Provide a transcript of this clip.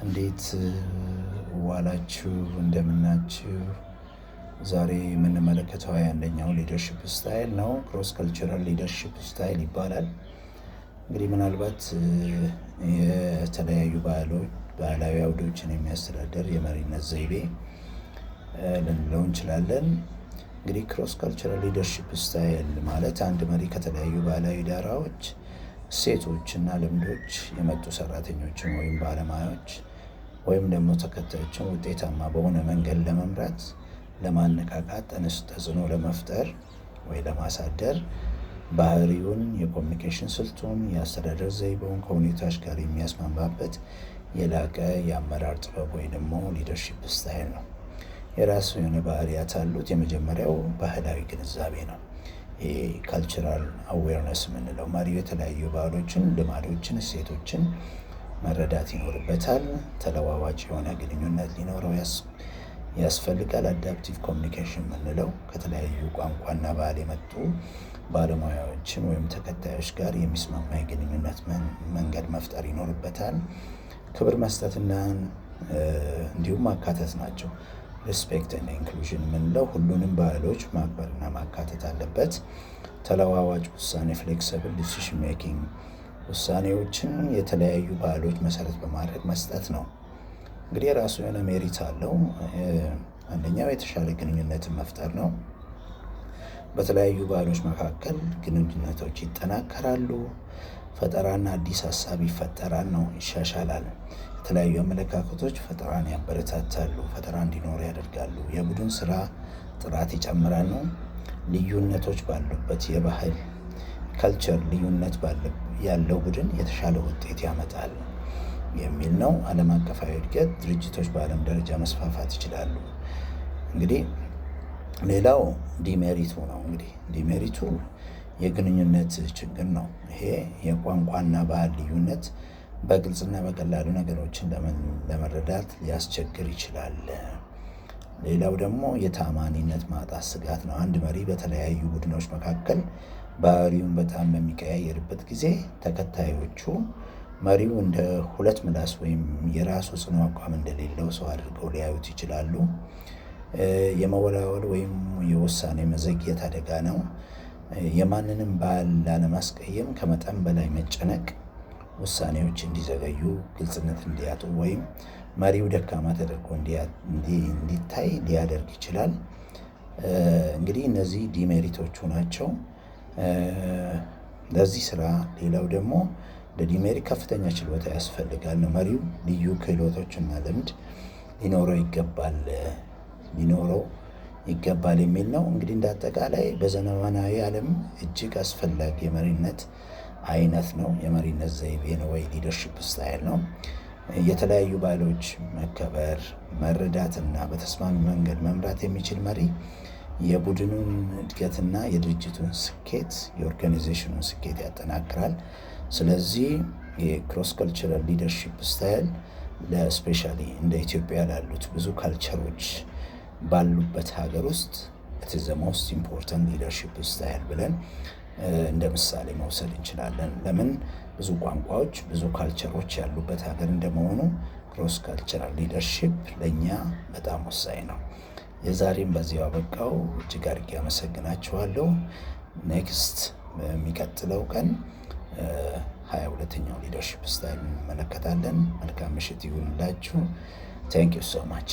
እንዴት ዋላችሁ? እንደምናችሁ? ዛሬ የምንመለከተው 21ኛው ሊደርሺፕ ስታይል ነው። ክሮስ ካልቸራል ሊደርሺፕ ስታይል ይባላል። እንግዲህ ምናልባት የተለያዩ ባህላዊ አውዶችን የሚያስተዳደር የመሪነት ዘይቤ ልንለው እንችላለን። እንግዲህ ክሮስ ካልቸራል ሊደርሺፕ ስታይል ማለት አንድ መሪ ከተለያዩ ባህላዊ ዳራዎች፣ እሴቶች እና ልምዶች የመጡ ሰራተኞችን ወይም ባለሙያዎች ወይም ደግሞ ተከታዮችን ውጤታማ በሆነ መንገድ ለመምራት፣ ለማነቃቃት፣ ተጽዕኖ ለመፍጠር ወይ ለማሳደር ባህሪውን፣ የኮሚኒኬሽን ስልቱን፣ የአስተዳደር ዘይቤውን ከሁኔታዎች ጋር የሚያስማማበት የላቀ የአመራር ጥበብ ወይ ደግሞ ሊደርሺፕ ስታይል ነው። የራሱ የሆነ ባህሪያት አሉት። የመጀመሪያው ባህላዊ ግንዛቤ ነው። ይሄ ካልቸራል አዌርነስ የምንለው መሪው የተለያዩ ባህሎችን፣ ልማዶችን፣ እሴቶችን መረዳት ይኖርበታል። ተለዋዋጭ የሆነ ግንኙነት ሊኖረው ያስፈልጋል። አዳፕቲቭ ኮሚኒኬሽን የምንለው ከተለያዩ ቋንቋና ባህል የመጡ ባለሙያዎችን ወይም ተከታዮች ጋር የሚስማማ የግንኙነት መንገድ መፍጠር ይኖርበታል። ክብር መስጠትና እንዲሁም ማካተት ናቸው። ሪስፔክት እና ኢንክሉዥን የምንለው ሁሉንም ባህሎች ማክበርና ማካተት አለበት። ተለዋዋጭ ውሳኔ ፍሌክሲብል ዲሲሽን ሜኪንግ ውሳኔዎችን የተለያዩ ባህሎች መሰረት በማድረግ መስጠት ነው። እንግዲህ የራሱ የሆነ ሜሪት አለው። አንደኛው የተሻለ ግንኙነትን መፍጠር ነው። በተለያዩ ባህሎች መካከል ግንኙነቶች ይጠናከራሉ። ፈጠራና አዲስ ሀሳብ ይፈጠራል ነው፣ ይሻሻላል። የተለያዩ አመለካከቶች ፈጠራን ያበረታታሉ፣ ፈጠራ እንዲኖር ያደርጋሉ። የቡድን ስራ ጥራት ይጨምራል ነው። ልዩነቶች ባሉበት የባህል ካልቸር ልዩነት ያለው ቡድን የተሻለ ውጤት ያመጣል የሚል ነው። ዓለም አቀፋዊ እድገት ድርጅቶች በዓለም ደረጃ መስፋፋት ይችላሉ። እንግዲህ ሌላው ዲሜሪቱ ነው። እንግዲህ ዲሜሪቱ የግንኙነት ችግር ነው። ይሄ የቋንቋና ባህል ልዩነት በግልጽና በቀላሉ ነገሮችን ለመረዳት ሊያስቸግር ይችላል። ሌላው ደግሞ የታማኒነት ማጣት ስጋት ነው። አንድ መሪ በተለያዩ ቡድኖች መካከል ባህሪውን በጣም በሚቀያየርበት ጊዜ ተከታዮቹ መሪው እንደ ሁለት ምላስ ወይም የራሱ ጽኑ አቋም እንደሌለው ሰው አድርገው ሊያዩት ይችላሉ። የመወላወል ወይም የውሳኔ መዘግየት አደጋ ነው። የማንንም ባህል ላለማስቀየም ከመጠን በላይ መጨነቅ ውሳኔዎች እንዲዘገዩ፣ ግልጽነት እንዲያጡ ወይም መሪው ደካማ ተደርጎ እንዲታይ ሊያደርግ ይችላል። እንግዲህ እነዚህ ዲሜሪቶቹ ናቸው ለዚህ ስራ። ሌላው ደግሞ ለዲሜሪ ከፍተኛ ችሎታ ያስፈልጋል ነው። መሪው ልዩ ክህሎቶችና ልምድ ሊኖረው ይገባል የሚል ነው። እንግዲህ እንዳጠቃላይ በዘመናዊ ዓለም እጅግ አስፈላጊ የመሪነት አይነት ነው። የመሪነት ዘይቤ ነው ወይ ሊደርሺፕ ስታይል ነው። የተለያዩ ባህሎች መከበር፣ መረዳትና በተስማሚ መንገድ መምራት የሚችል መሪ የቡድኑን እድገትና የድርጅቱን ስኬት፣ የኦርጋናይዜሽኑን ስኬት ያጠናክራል። ስለዚህ የክሮስ ካልቸራል ሊደርሺፕ ስታይል ለስፔሻሊ እንደ ኢትዮጵያ ላሉት ብዙ ካልቸሮች ባሉበት ሀገር ውስጥ ኢትስ ዘ ሞስት ኢምፖርታንት ሊደርሺፕ ስታይል ብለን እንደ ምሳሌ መውሰድ እንችላለን። ለምን? ብዙ ቋንቋዎች፣ ብዙ ካልቸሮች ያሉበት ሀገር እንደመሆኑ ክሮስ ካልቸራል ሊደርሺፕ ለእኛ በጣም ወሳኝ ነው። የዛሬም በዚያው አበቃው። እጅግ አድርጌ አመሰግናችኋለሁ። ኔክስት በሚቀጥለው ቀን 22ኛው ሊደርሺፕ ስታይል እንመለከታለን። መልካም ምሽት ይሁንላችሁ። ታንክ ዩ ሶ ማች